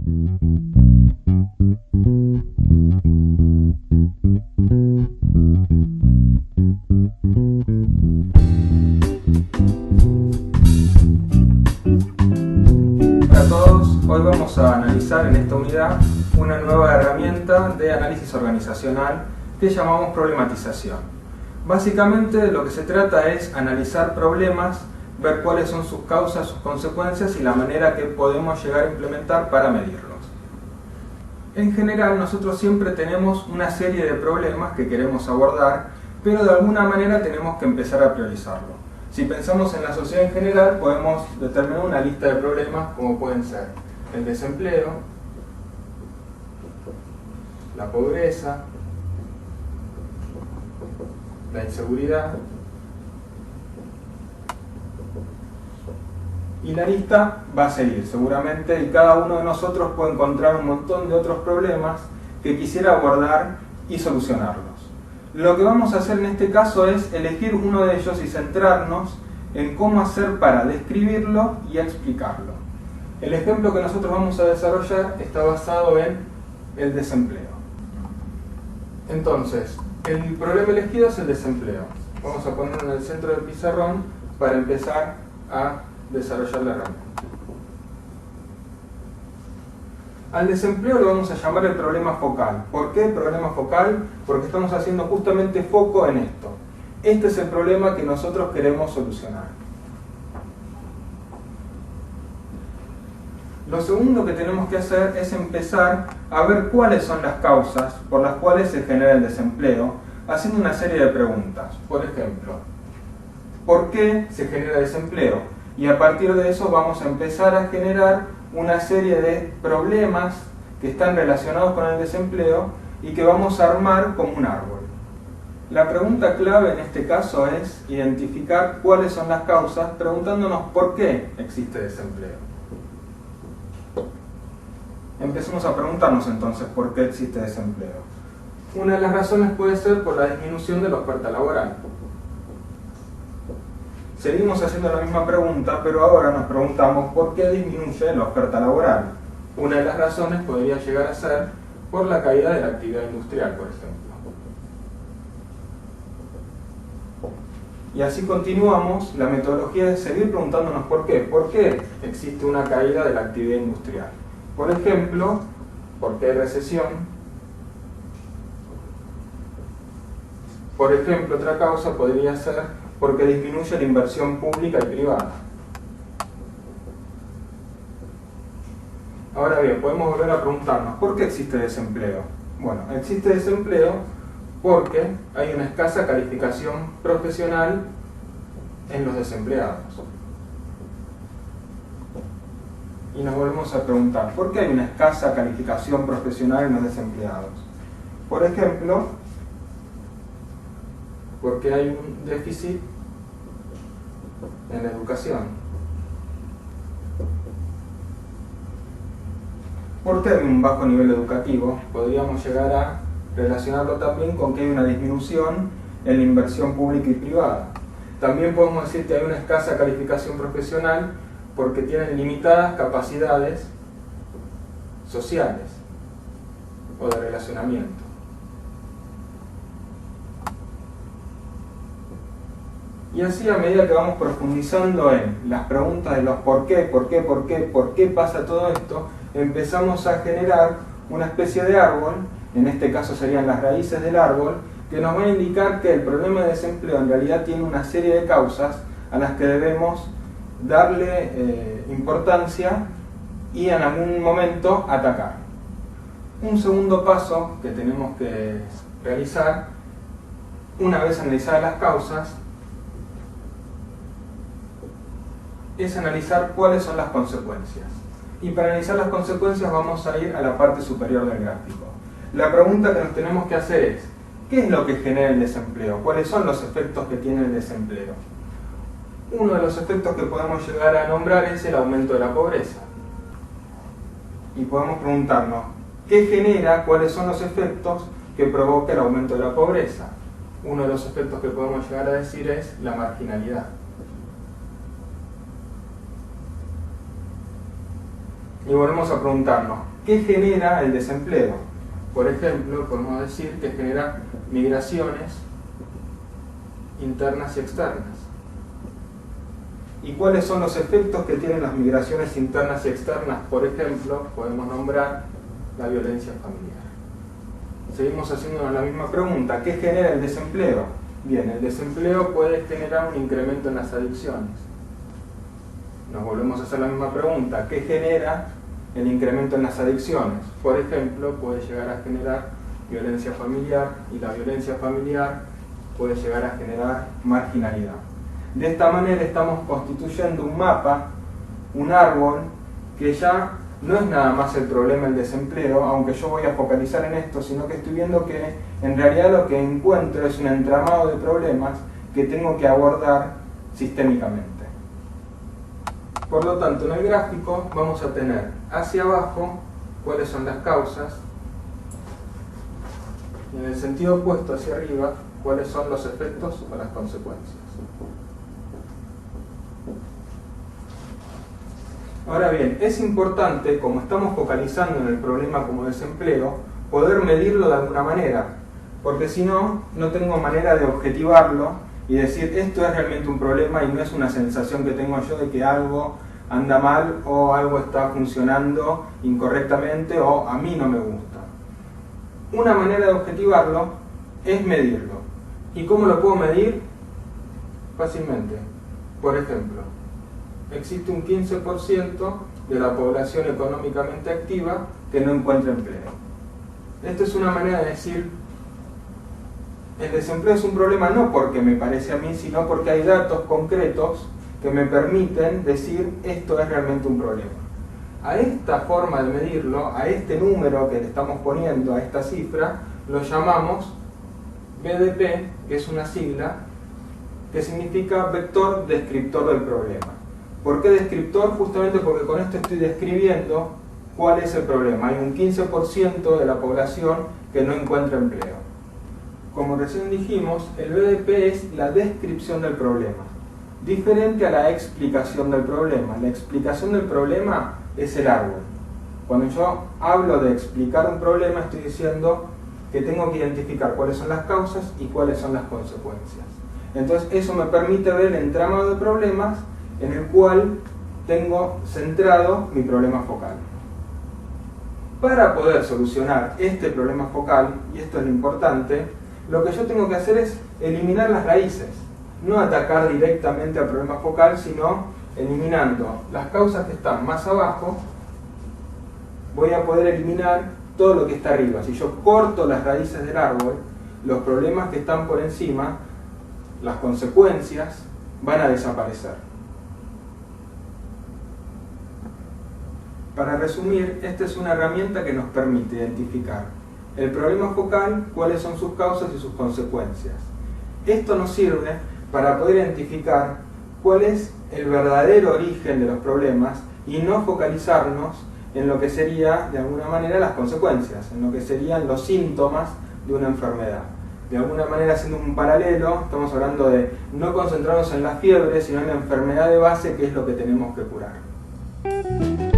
Hola a todos, hoy vamos a analizar en esta unidad una nueva herramienta de análisis organizacional que llamamos problematización. Básicamente de lo que se trata es analizar problemas, ver cuáles son sus causas, sus consecuencias y la manera que podemos llegar a implementar para medirlos. En general nosotros siempre tenemos una serie de problemas que queremos abordar, pero de alguna manera tenemos que empezar a priorizarlo. Si pensamos en la sociedad en general, podemos determinar una lista de problemas como pueden ser el desempleo, la pobreza, la inseguridad, y la lista va a seguir seguramente, y cada uno de nosotros puede encontrar un montón de otros problemas que quisiera abordar y solucionarlos. Lo que vamos a hacer en este caso es elegir uno de ellos y centrarnos en cómo hacer para describirlo y explicarlo. El ejemplo que nosotros vamos a desarrollar está basado en el desempleo. Entonces, el problema elegido es el desempleo. Vamos a ponerlo en el centro del pizarrón para empezar a desarrollar la herramienta. Al desempleo lo vamos a llamar el problema focal. ¿Por qué problema focal? Porque estamos haciendo justamente foco en esto. Este es el problema que nosotros queremos solucionar. Lo segundo que tenemos que hacer es empezar a ver cuáles son las causas por las cuales se genera el desempleo, haciendo una serie de preguntas. Por ejemplo, ¿por qué se genera desempleo? Y a partir de eso vamos a empezar a generar una serie de problemas que están relacionados con el desempleo y que vamos a armar como un árbol. La pregunta clave en este caso es identificar cuáles son las causas, preguntándonos por qué existe desempleo. Empecemos a preguntarnos entonces por qué existe desempleo. Una de las razones puede ser por la disminución de la oferta laboral. Seguimos haciendo la misma pregunta, pero ahora nos preguntamos por qué disminuye la oferta laboral. Una de las razones podría llegar a ser por la caída de la actividad industrial, por ejemplo. Y así continuamos la metodología de seguir preguntándonos por qué. ¿Por qué existe una caída de la actividad industrial? Por ejemplo, ¿por qué hay recesión? Por ejemplo, otra causa podría ser porque disminuye la inversión pública y privada. Ahora bien, podemos volver a preguntarnos, ¿por qué existe desempleo? Bueno, existe desempleo porque hay una escasa calificación profesional en los desempleados. Y nos volvemos a preguntar, ¿por qué hay una escasa calificación profesional en los desempleados? Por ejemplo, porque hay un déficit en la educación. ¿Por qué hay un bajo nivel educativo? Podríamos llegar a relacionarlo también con que hay una disminución en la inversión pública y privada. También podemos decir que hay una escasa calificación profesional porque tienen limitadas capacidades sociales o de relacionamiento. Y así, a medida que vamos profundizando en las preguntas de los por qué pasa todo esto, empezamos a generar una especie de árbol, en este caso serían las raíces del árbol, que nos va a indicar que el problema de desempleo en realidad tiene una serie de causas a las que debemos darle importancia y en algún momento atacar. Un segundo paso que tenemos que realizar, una vez analizadas las causas, es analizar cuáles son las consecuencias. Y para analizar las consecuencias vamos a ir a la parte superior del gráfico. La pregunta que nos tenemos que hacer es, ¿qué es lo que genera el desempleo? ¿Cuáles son los efectos que tiene el desempleo? Uno de los efectos que podemos llegar a nombrar es el aumento de la pobreza. Y podemos preguntarnos, ¿qué genera? ¿Cuáles son los efectos que provoca el aumento de la pobreza? Uno de los efectos que podemos llegar a decir es la marginalidad. y volvemos a preguntarnos, ¿qué genera el desempleo? Por ejemplo, podemos decir que genera migraciones internas y externas. ¿Y cuáles son los efectos que tienen las migraciones internas y externas? Por ejemplo, podemos nombrar la violencia familiar. Seguimos haciéndonos la misma pregunta, ¿qué genera el desempleo? Bien, el desempleo puede generar un incremento en las adicciones. Nos volvemos a hacer la misma pregunta, ¿qué genera el incremento en las adicciones? Por ejemplo, puede llegar a generar violencia familiar, y la violencia familiar puede llegar a generar marginalidad. De esta manera estamos constituyendo un mapa, un árbol, que ya no es nada más el problema del desempleo, aunque yo voy a focalizar en esto, sino que estoy viendo que en realidad lo que encuentro es un entramado de problemas que tengo que abordar sistémicamente. Por lo tanto, en el gráfico vamos a tener hacia abajo cuáles son las causas y en el sentido opuesto hacia arriba cuáles son los efectos o las consecuencias. Ahora bien, es importante, como estamos focalizando en el problema como desempleo, poder medirlo de alguna manera, porque si no, no tengo manera de objetivarlo y decir esto es realmente un problema y no es una sensación que tengo yo de que algo anda mal o algo está funcionando incorrectamente o a mí no me gusta. Una manera de objetivarlo es medirlo. ¿Y cómo lo puedo medir? Fácilmente. Por ejemplo, existe un 15% de la población económicamente activa que no encuentra empleo. Esto es una manera de decir, el desempleo es un problema no porque me parece a mí, sino porque hay datos concretos que me permiten decir esto es realmente un problema. A esta forma de medirlo, a este número que le estamos poniendo, a esta cifra, lo llamamos BDP, que es una sigla que significa vector descriptor del problema. ¿Por qué descriptor? Justamente porque con esto estoy describiendo cuál es el problema. Hay un 15% de la población que no encuentra empleo. Como recién dijimos, el BDP es la descripción del problema, diferente a la explicación del problema. La explicación del problema es el árbol. Cuando yo hablo de explicar un problema, estoy diciendo que tengo que identificar cuáles son las causas y cuáles son las consecuencias. Entonces eso me permite ver el entramado de problemas en el cual tengo centrado mi problema focal. Para poder solucionar este problema focal, y esto es lo importante, lo que yo tengo que hacer es eliminar las raíces. No atacar directamente al problema focal, sino eliminando las causas que están más abajo, voy a poder eliminar todo lo que está arriba. Si yo corto las raíces del árbol, los problemas que están por encima, las consecuencias, van a desaparecer. Para resumir, esta es una herramienta que nos permite identificar el problema focal, cuáles son sus causas y sus consecuencias. Esto nos sirve para poder identificar cuál es el verdadero origen de los problemas y no focalizarnos en lo que sería, de alguna manera, las consecuencias, en lo que serían los síntomas de una enfermedad. De alguna manera, haciendo un paralelo, estamos hablando de no concentrarnos en la fiebre, sino en la enfermedad de base, que es lo que tenemos que curar.